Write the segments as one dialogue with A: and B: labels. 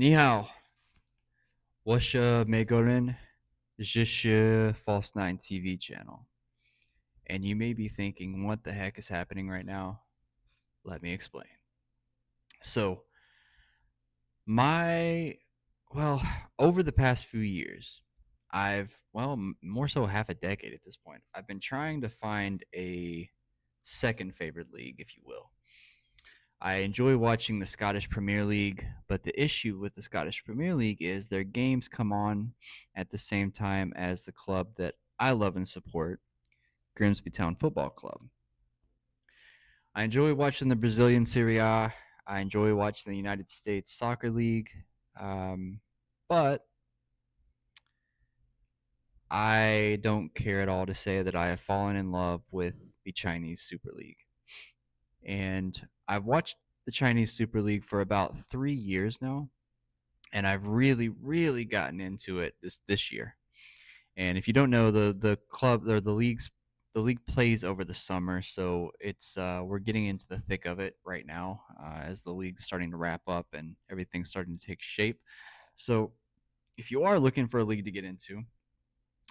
A: 你好，我是美国人，这是 False Nine TV channel. And you may be thinking, what the heck is happening right now? Let me explain. So, my, well, over the past few years, more so half a decade at this point, I've been trying to find a second favorite league, if you will. I enjoy watching the Scottish Premier League, but the issue with the Scottish Premier League is their games come on at the same time as the club that I love and support, Grimsby Town Football Club. I enjoy watching the Brazilian Serie A. I enjoy watching the United States Soccer League. But I don't care at all to say that I have fallen in love with the Chinese Super League. And I've watched the Chinese Super League for about 3 years now, and I've really gotten into it this year. And if you don't know, the club or the league plays over the summer, so it's we're getting into the thick of it right now as the league's starting to wrap up and everything's starting to take shape. So if you are looking for a league to get into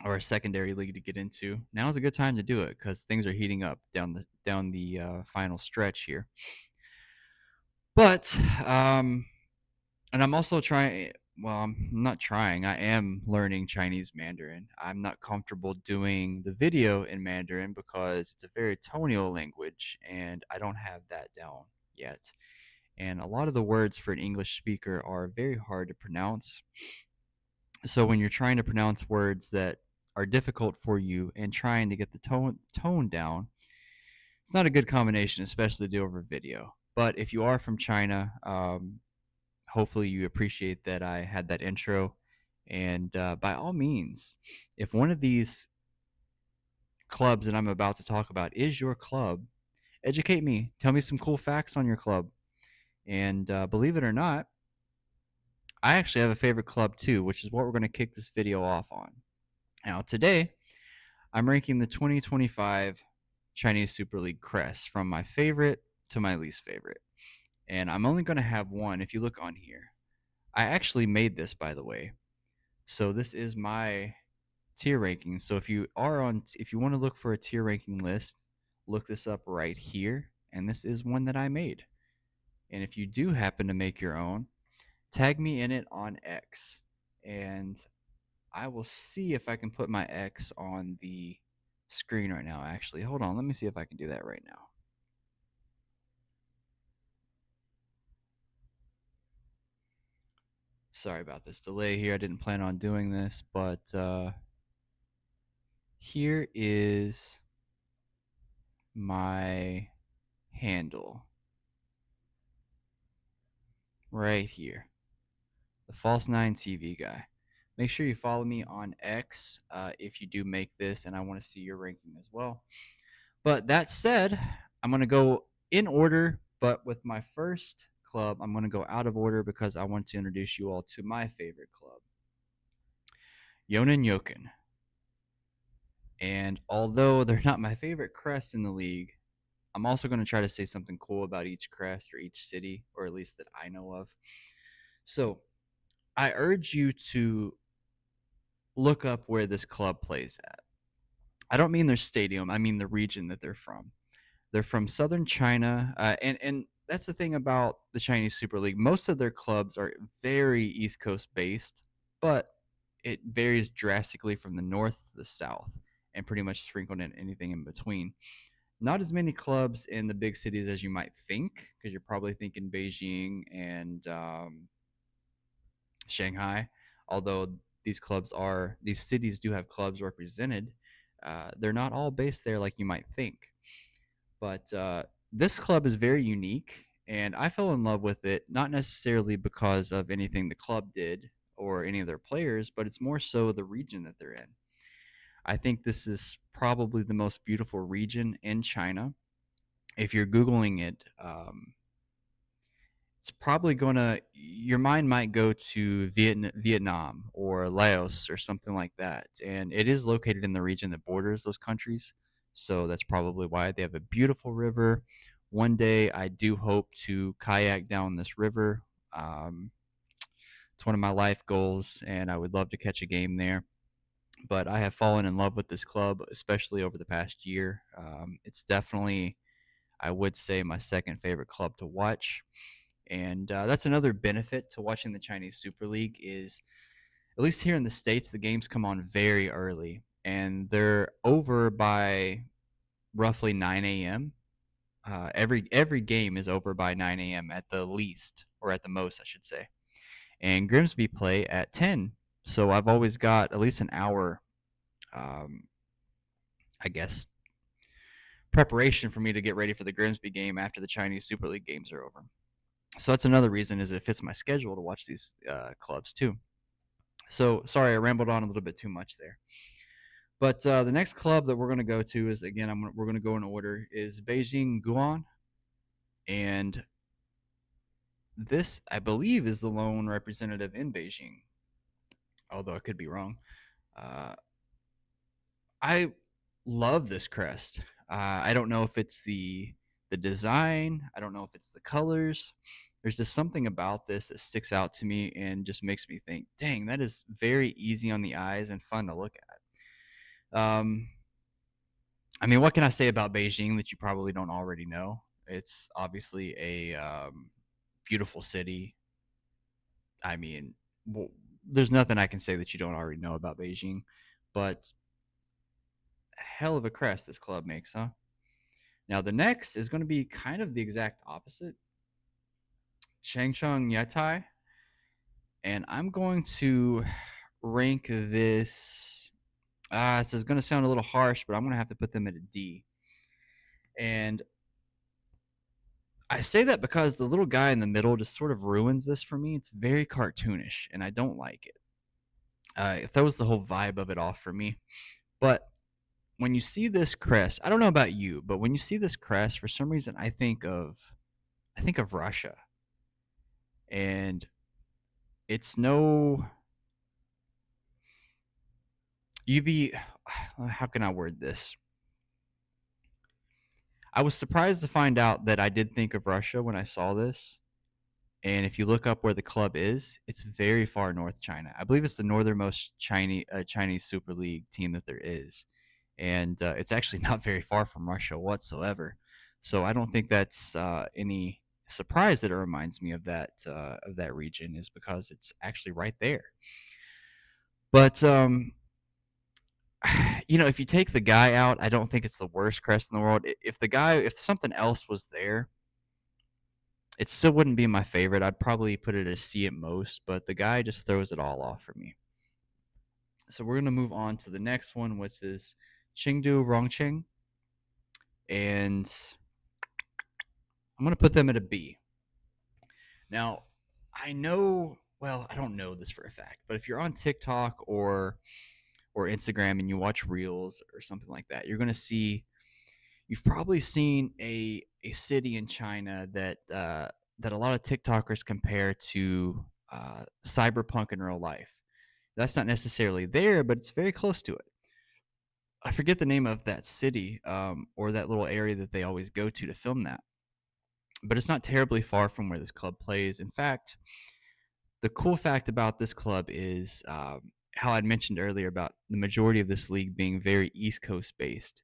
A: or a secondary league to get into, now's a good time to do it because things are heating up down the final stretch here. But and I'm also trying. Well, I'm not trying. I am learning Chinese Mandarin. I'm not comfortable doing the video in Mandarin because it's a very tonal language and I don't have that down yet. And a lot of the words for an English speaker are very hard to pronounce. So when you're trying to pronounce words that are difficult for you and trying to get the tone down, it's not a good combination, especially to do over video. But if you are from China, hopefully you appreciate that I had that intro. And by all means, if one of these clubs that I'm about to talk about is your club, educate me. Tell me some cool facts on your club. And believe it or not, I actually have a favorite club too, which is what we're going to kick this video off on. Now, today, I'm ranking the 2025 Chinese Super League crest from my favorite to my least favorite. And I'm only going to have one if you look on here. I actually made this, by the way. So this is my tier ranking. So if you want to look for a tier ranking list, look this up right here. And this is one that I made. And if you do happen to make your own, tag me in it on X. And I will see if I can put my X on the screen right now. Actually, hold on. Let me see if I can do that right now. Sorry about this delay here. I didn't plan on doing this, but here is my handle right here. The False 9 TV guy. Make sure you follow me on X if you do make this, and I want to see your ranking as well. But that said, I'm going to go in order, but with my first club, I'm going to go out of order because I want to introduce you all to my favorite club, Yonan Yoken. And although they're not my favorite crest in the league, I'm also going to try to say something cool about each crest or each city, or at least that I know of. So I urge you to look up where this club plays at. I don't mean their stadium, I mean the region that they're from. They're from southern China, and that's the thing about the Chinese Super League. Most of their clubs are very East Coast based, but it varies drastically from the north to the south, and pretty much sprinkled in anything in between. Not as many clubs in the big cities as you might think, because you're probably thinking Beijing and Shanghai. Although these cities do have clubs represented, they're not all based there like you might think. But this club is very unique, and I fell in love with it not necessarily because of anything the club did or any of their players, but it's more so the region that they're in. I think this is probably the most beautiful region in China. If you're Googling it, it's probably gonna your mind might go to Vietnam or Laos or something like that. And it is located in the region that borders those countries. So that's probably why they have a beautiful river. One day I do hope to kayak down this river. Um, It's one of my life goals, and I would love to catch a game there. But I have fallen in love with this club, especially over the past year. It's definitely, I would say, my second favorite club to watch. And that's another benefit to watching the Chinese Super League is, at least here in the States, the games come on very early, and they're over by roughly 9 a.m. Every game is over by 9 a.m. at the least, or at the most, I should say. And Grimsby play at 10, so I've always got at least an hour, um, I guess, preparation for me to get ready for the Grimsby game after the Chinese Super League games are over. So that's another reason is it fits my schedule to watch these clubs too. So sorry, I rambled on a little bit too much there. But the next club that we're going to go to is, again, we're going to go in order, is Beijing Guan, and this, I believe, is the lone representative in Beijing, although I could be wrong. Uh, I love this crest. I don't know if it's the design. I don't know if it's the colors. There's just something about this that sticks out to me and just makes me think, dang, that is very easy on the eyes and fun to look at. I mean, what can I say about Beijing that you probably don't already know? It's obviously a beautiful city. I mean, well, there's nothing I can say that you don't already know about Beijing, but hell of a crest this club makes, huh? Now, the next is going to be kind of the exact opposite, Changcheng Yatai, and I'm going to rank this. This is going to sound a little harsh, but I'm going to have to put them at a D. And I say that because the little guy in the middle just sort of ruins this for me. It's very cartoonish, and I don't like it. It throws the whole vibe of it off for me. But when you see this crest, I don't know about you, but when you see this crest, for some reason, I think of Russia, and it's no. You be, how can I word this? I was surprised to find out that I did think of Russia when I saw this. And if you look up where the club is, it's very far north China. I believe it's the northernmost Chinese Super League team that there is, and it's actually not very far from Russia whatsoever. So I don't think that's any surprise that it reminds me of that region, is because it's actually right there. But if you take the guy out, I don't think it's the worst crest in the world. If something else was there, it still wouldn't be my favorite. I'd probably put it as C at most, but the guy just throws it all off for me. So we're gonna move on to the next one, which is Chengdu Rongqing, and I'm gonna put them at a B. Now, I don't know this for a fact, but if you're on TikTok or Instagram and you watch reels or something like that, you're gonna see you've probably seen a city in China that a lot of TikTokers compare to cyberpunk in real life. That's not necessarily there, but it's very close to it. I forget the name of that city, or that little area that they always go to film that, but it's not terribly far from where this club plays. In fact, the cool fact about this club is how I'd mentioned earlier about the majority of this league being very East Coast based.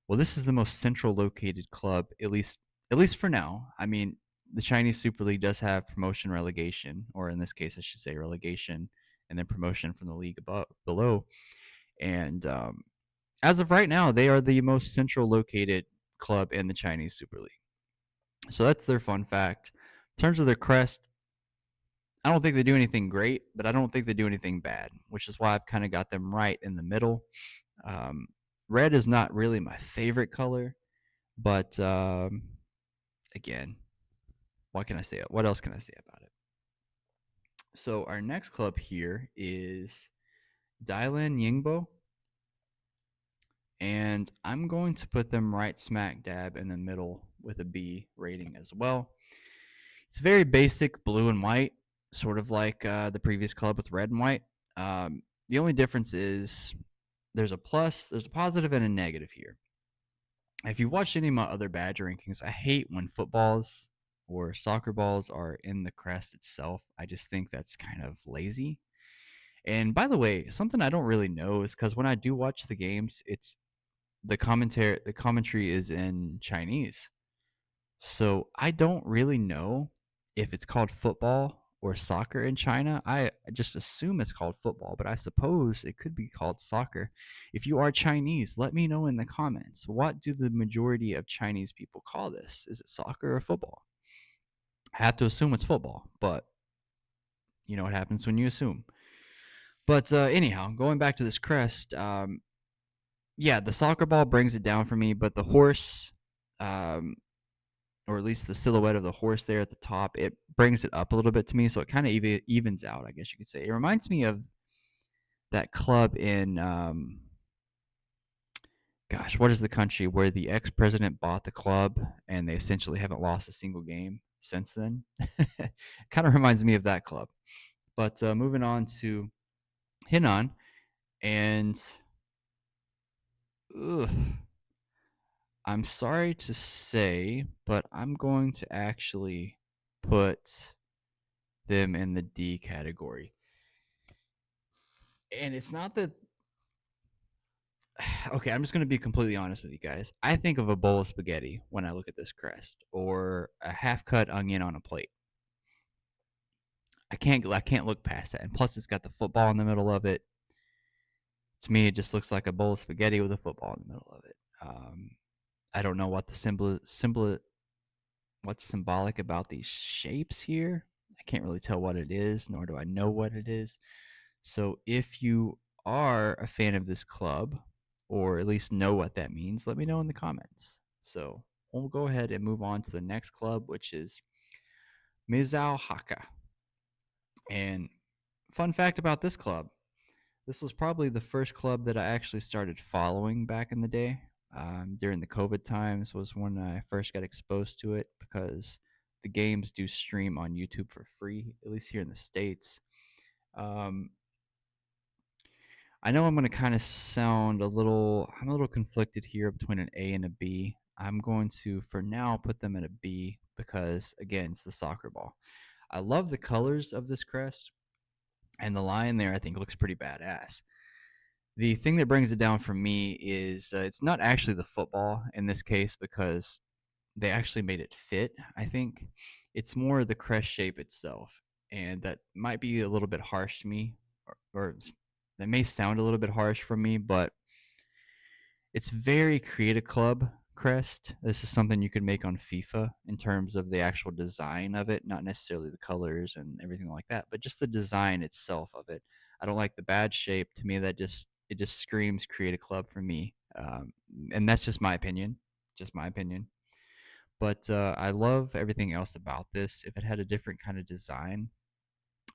A: Well, this is the most central located club, at least for now. I mean, the Chinese Super League does have promotion relegation, or in this case, I should say relegation, and then promotion from the league above below. And as of right now, they are the most central located club in the Chinese Super League. So that's their fun fact. In terms of their crest, I don't think they do anything great, but I don't think they do anything bad, which is why I've kind of got them right in the middle. Um, Red is not really my favorite color, but again, what can I say? What else can I say about it? So our next club here is Dylan Yingbo, and I'm going to put them right smack dab in the middle with a B rating as well. It's very basic blue and white, sort of like the previous club with red and white. The only difference is there's a plus, there's a positive, and a negative here. If you've watched any of my other Badger rankings, I hate when footballs or soccer balls are in the crest itself. I just think that's kind of lazy. And by the way, something I don't really know is because when I do watch the games, it's the commentary is in Chinese. So I don't really know if it's called football or soccer in China. I just assume it's called football, but I suppose it could be called soccer. If you are Chinese, let me know in the comments. What do the majority of Chinese people call this? Is it soccer or football? I have to assume it's football, but you know what happens when you assume. But anyhow, going back to this crest, yeah, the soccer ball brings it down for me, but the horse, um, or at least the silhouette of the horse there at the top, it brings it up a little bit to me, so it kind of evens out, I guess you could say. It reminds me of that club in, gosh, what is the country where the ex-president bought the club and they essentially haven't lost a single game since then? Kind of reminds me of that club. But moving on to Hinan, and ugh, I'm sorry to say, but I'm going to actually put them in the D category. And it's not that okay, I'm just going to be completely honest with you guys. I think of a bowl of spaghetti when I look at this crest or a half-cut onion on a plate. I can't look past that. And plus it's got the football in the middle of it. To me it just looks like a bowl of spaghetti with a football in the middle of it. I don't know what the symbol what's symbolic about these shapes here. I can't really tell what it is, nor do I know what it is. So if you are a fan of this club, or at least know what that means, let me know in the comments. So we'll go ahead and move on to the next club, which is Mizao Haka. And fun fact about this club, this was probably the first club that I actually started following back in the day. During the COVID times was when I first got exposed to it because the games do stream on YouTube for free, at least here in the States. Um, I know I'm going to kind of sound I'm a little conflicted here between an A and a B. I'm going to, for now, put them at a B because, again, it's the soccer ball. I love the colors of this crest, and the line there I think looks pretty badass. The thing that brings it down for me is it's not actually the football in this case because they actually made it fit, I think. It's more the crest shape itself, and that might be a little bit harsh to me, or that may sound a little bit harsh for me, but it's very Create a Club crest. This is something you could make on FIFA in terms of the actual design of it, not necessarily the colors and everything like that, but just the design itself of it. I don't like the bad shape. To me, that just it just screams Create a Club for me, and that's just my opinion. Just my opinion. But I love everything else about this. If it had a different kind of design,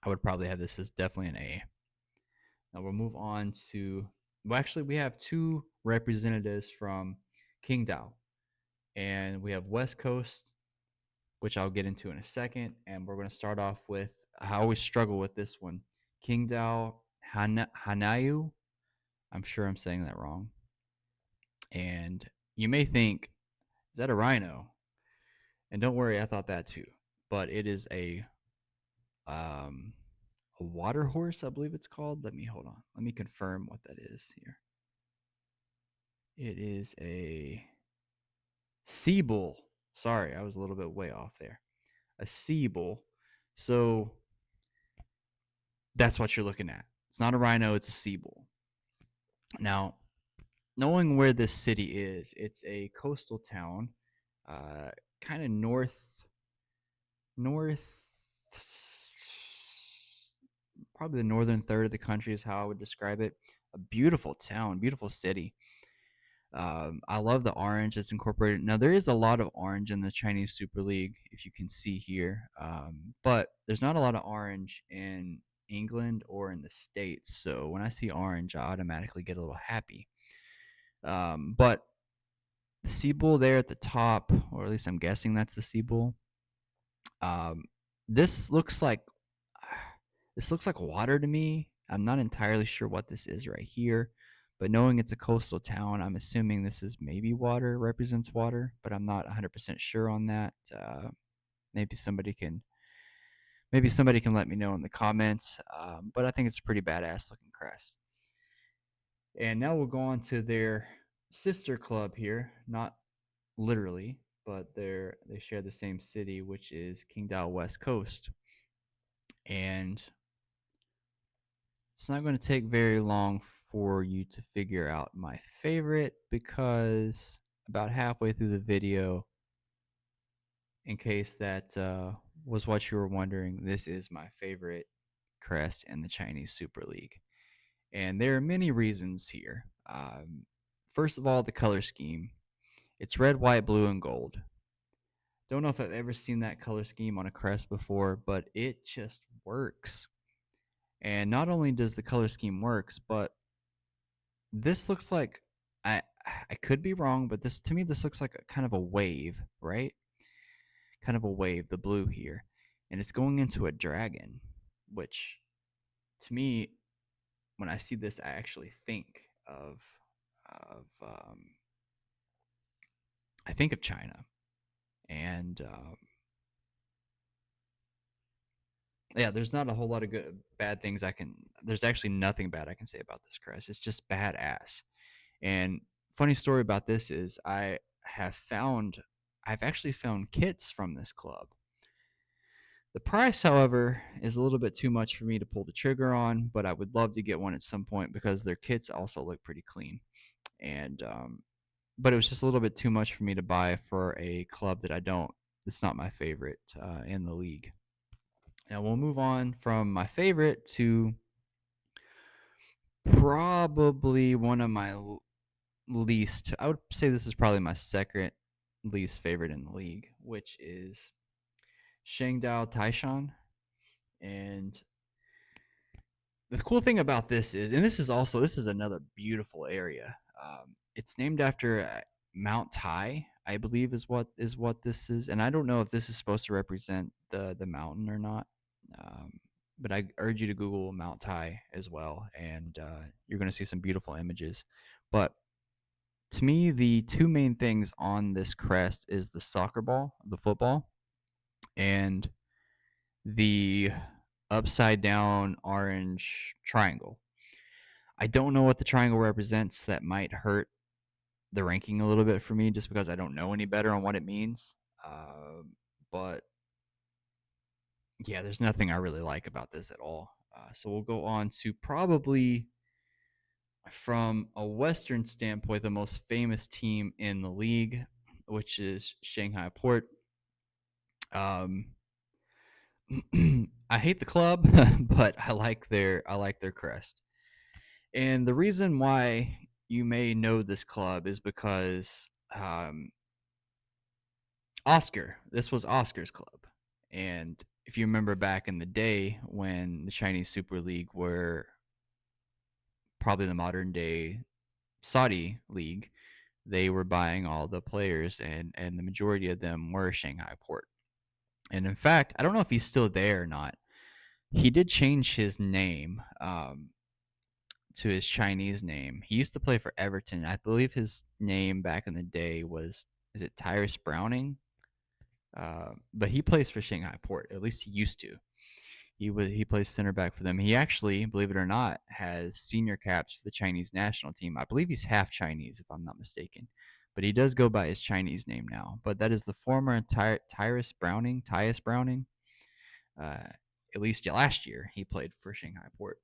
A: I would probably have this as definitely an A. Now we'll move on to, well, actually, we have two representatives from Qingdao, and we have West Coast, which I'll get into in a second. And we're going to start off with, I always struggle with this one, Qingdao Hanayu. I'm sure I'm saying that wrong. And you may think, is that a rhino? And don't worry, I thought that too. But it is um, a water horse, I believe it's called. Let me hold on. Let me confirm what that is here. It is a sea bull. Sorry, I was a little bit way off there. A sea bull. So that's what you're looking at. It's not a rhino, it's a sea bull. Now, knowing where this city is, it's a coastal town, kind of north, probably the northern third of the country is how I would describe it. A beautiful town, beautiful city. I love the orange that's incorporated. Now there is a lot of orange in the Chinese Super League, if you can see here, but there's not a lot of orange in England or in the States. So when I see orange, I automatically get a little happy. But the sea bull there at the top, or at least I'm guessing that's the sea bull. Um, this looks like this looks like water to me. I'm not entirely sure what this is right here, but knowing it's a coastal town, I'm assuming this is maybe water, represents water, but I'm not 100% sure on that. maybe somebody can let me know in the comments. But I think it's a pretty badass looking crest. And now we'll go on to their sister club here, not literally, but they share the same city, which is Qingdao West Coast. And it's not going to take very long for you to figure out my favorite, because about halfway through the video, in case that was what you were wondering, this is my favorite crest in the Chinese Super League. And there are many reasons here. First of all, the color scheme. It's red, white, blue, and gold. Don't know if I've ever seen that color scheme on a crest before, but it just works. And not only does the color scheme works, but this looks like, I I could be wrong, but this, to me, this looks like a kind of a wave, right? Kind of a wave, the blue here. And it's going into a dragon, which to me, when I see this, I actually think of I think of China. And yeah, there's not a whole lot of bad things I can. There's actually nothing bad I can say about this crest. It's just badass. And funny story about this is I've actually found kits from this club. The price, however, is a little bit too much for me to pull the trigger on, but I would love to get one at some point because their kits also look pretty clean. And but it was just a little bit too much for me to buy for a club that I don't. It's not my favorite in the league. Now we'll move on from my favorite to probably one of my least. I would say this is probably my second least favorite in the league, which is Shangdao Taishan. And the cool thing about this is, and this is another beautiful area. It's named after Mount Tai, I believe, is what this is. And I don't know if this is supposed to represent the mountain or not. Um, but I urge you to Google Mount Tai as well, and you're going to see some beautiful images. But to me, the two main things on this crest is the soccer ball, the football, and the upside down orange triangle. I don't know what the triangle represents. That might hurt the ranking a little bit for me just because I don't know any better on what it means. But yeah, there's nothing I really like about this at all. So we'll go on to probably, from a Western standpoint, the most famous team in the league, which is Shanghai Port. Um, I hate the club, but I like their crest. And the reason why you may know this club is because this was Oscar's club. And if you remember back in the day when the Chinese Super League were probably the modern day Saudi League, they were buying all the players, and the majority of them were Shanghai Port. And in fact, I don't know if he's still there or not. He did change his name to his Chinese name. He used to play for Everton. I believe his name back in the day was, is it Tyrus Browning? But he plays for Shanghai Port. At least he used to. He plays center back for them. He actually, believe it or not, has senior caps for the Chinese national team. I believe he's half Chinese, if I'm not mistaken. But he does go by his Chinese name now. But that is the former Tyrus Browning. Tyus Browning. At least last year, he played for Shanghai Port.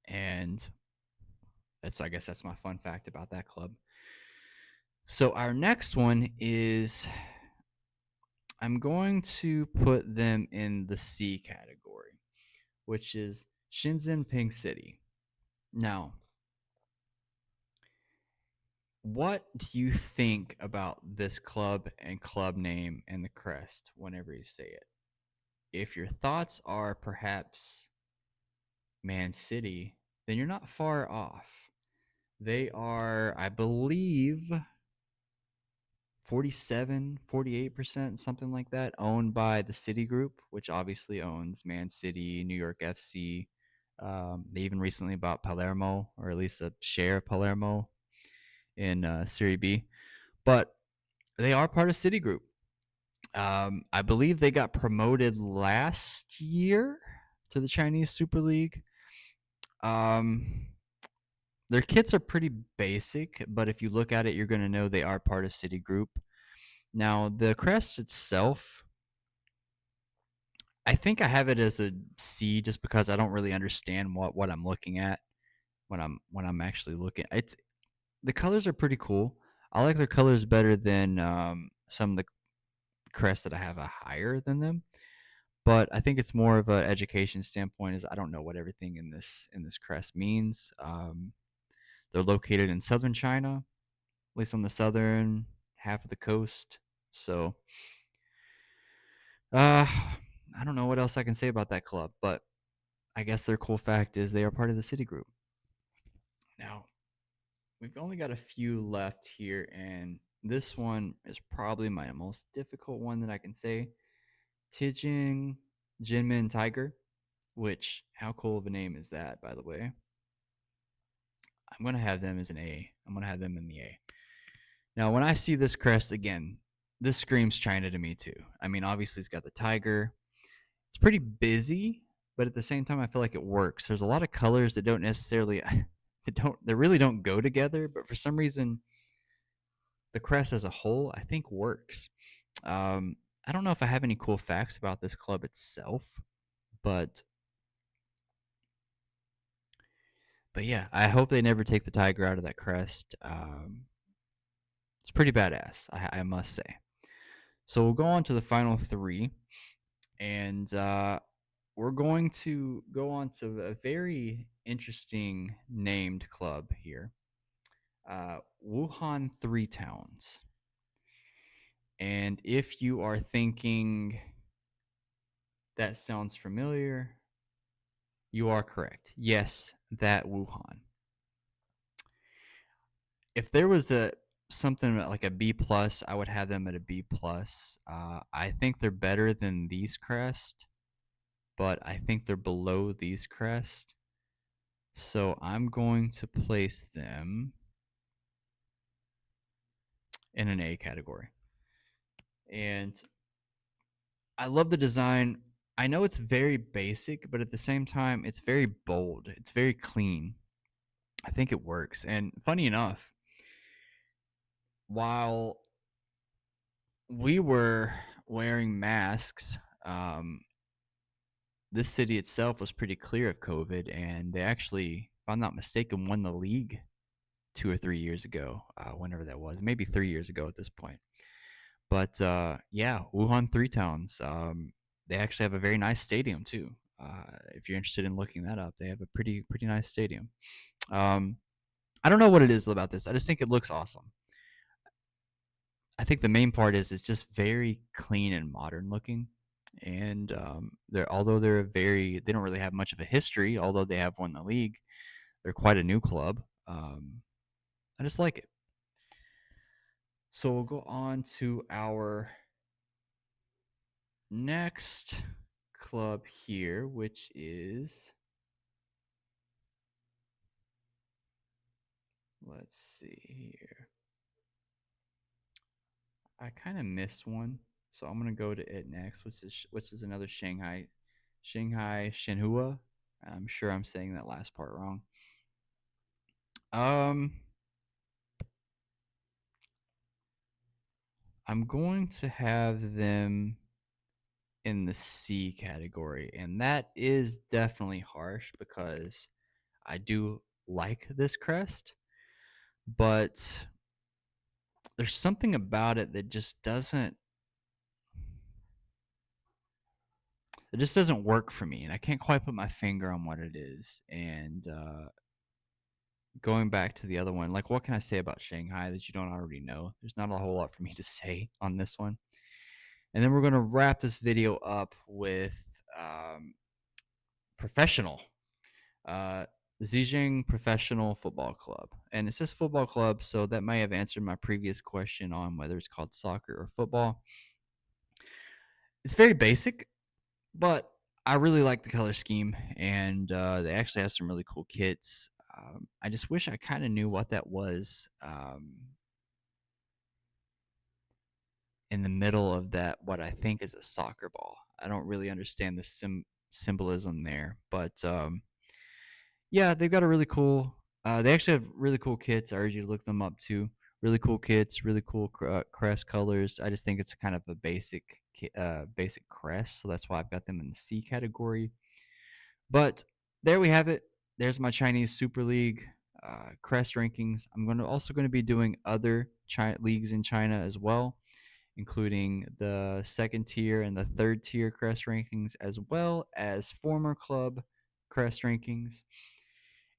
A: And I guess that's my fun fact about that club. So our next one is, I'm going to put them in the C category, which is Shenzhen City. Now, what do you think about this club and club name and the crest whenever you say it? If your thoughts are perhaps Man City, then you're not far off. They are, I believe, 48%, something like that, owned by the City Group, which obviously owns Man City, New York FC. They even recently bought Palermo, or at least a share of Palermo in Serie B. But they are part of Citigroup. I believe they got promoted last year to the Chinese Super League. Um, their kits are pretty basic, but if you look at it, you're going to know they are part of Citigroup. Now, the crest itself, I think I have it as a C just because I don't really understand what I'm looking at when I'm actually looking. It's the colors are pretty cool. I like their colors better than some of the crests that I have a higher than them. But I think it's more of an education standpoint. Is I don't know what everything in this crest means. They're located in southern China, at least on the southern half of the coast. So, I don't know what else I can say about that club, but I guess their cool fact is they are part of the Citigroup. Now, we've only got a few left here, and this one is probably my most difficult one that I can say. Tijing Jinmin Tiger, which, how cool of a name is that, by the way? I'm going to have them as an A. I'm going to have them in the A. Now, when I see this crest again, this screams China to me too. I mean, obviously, it's got the tiger. It's pretty busy, but at the same time, I feel like it works. There's a lot of colors that don't necessarily, they really don't go together, but for some reason, the crest as a whole, I think works. Um, I don't know if I have any cool facts about this club itself, but yeah, I hope they never take the tiger out of that crest. It's pretty badass, I must say. So we'll go on to the final three, and we're going to go on to a very interesting named club here, Wuhan Three Towns. And if you are thinking that sounds familiar, you are correct. Yes, that Wuhan. If there was a something like a B plus, I would have them at a B plus. I think they're better than these crest, but I think they're below these crest. So I'm going to place them in an A category. And I love the design. I know it's very basic, but at the same time, it's very bold. It's very clean. I think it works. And funny enough, while we were wearing masks, this city itself was pretty clear of COVID, and they actually, if I'm not mistaken, won the league 2 or 3 years ago, whenever that was, maybe 3 years ago at this point. But yeah, Wuhan Three Towns. They actually have a very nice stadium too. If you're interested in looking that up, they have a pretty nice stadium. Um, I don't know what it is about this. I just think it looks awesome. I think the main part is it's just very clean and modern looking. And they're although they're they don't really have much of a history. Although they have won the league, they're quite a new club. I just like it. So we'll go on to our next club here, which is, let's see here. I kind of missed one, so I'm gonna go to it next, which is another Shanghai Shenhua. I'm sure I'm saying that last part wrong. Um, I'm going to have them in the C category, and that is definitely harsh because I do like this crest, but there's something about it that just doesn't work for me, and I can't quite put my finger on what it is. And going back to the other one, like, what can I say about Shanghai that you don't already know? There's not a whole lot for me to say on this one. And then we're going to wrap this video up with professional, uh, Zhejiang Professional Football Club. And it says football club, so that may have answered my previous question on whether it's called soccer or football. It's very basic, but I really like the color scheme, and they actually have some really cool kits. I just wish I kind of knew what that was. in the middle of that what I think is a soccer ball. I don't really understand the symbolism there, but yeah, they've got a really cool. They actually have really cool kits. I urge you to look them up too. Really cool kits, really cool crest colors. I just think it's kind of a basic crest, so that's why I've got them in the C category. But there we have it. There's my Chinese Super League crest rankings. I'm also going to be doing other leagues in China as well, including the second tier and the third tier crest rankings, as well as former club crest rankings.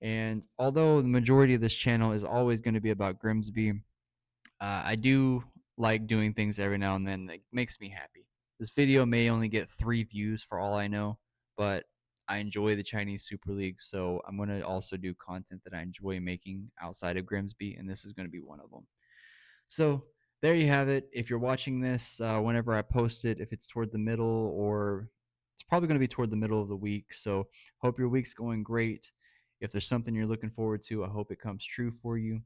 A: And although the majority of this channel is always going to be about Grimsby, I do like doing things every now and then that makes me happy. This video may only get 3 views for all I know, but I enjoy the Chinese Super League, so I'm going to also do content that I enjoy making outside of Grimsby, and this is going to be one of them. So there you have it. If you're watching this, whenever I post it, if it's toward the middle, or it's probably going to be toward the middle of the week. So hope your week's going great. If there's something you're looking forward to, I hope it comes true for you.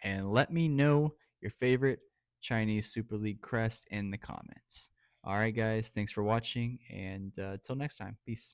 A: And let me know your favorite Chinese Super League crest in the comments. All right, guys. Thanks for watching. And until next time, peace.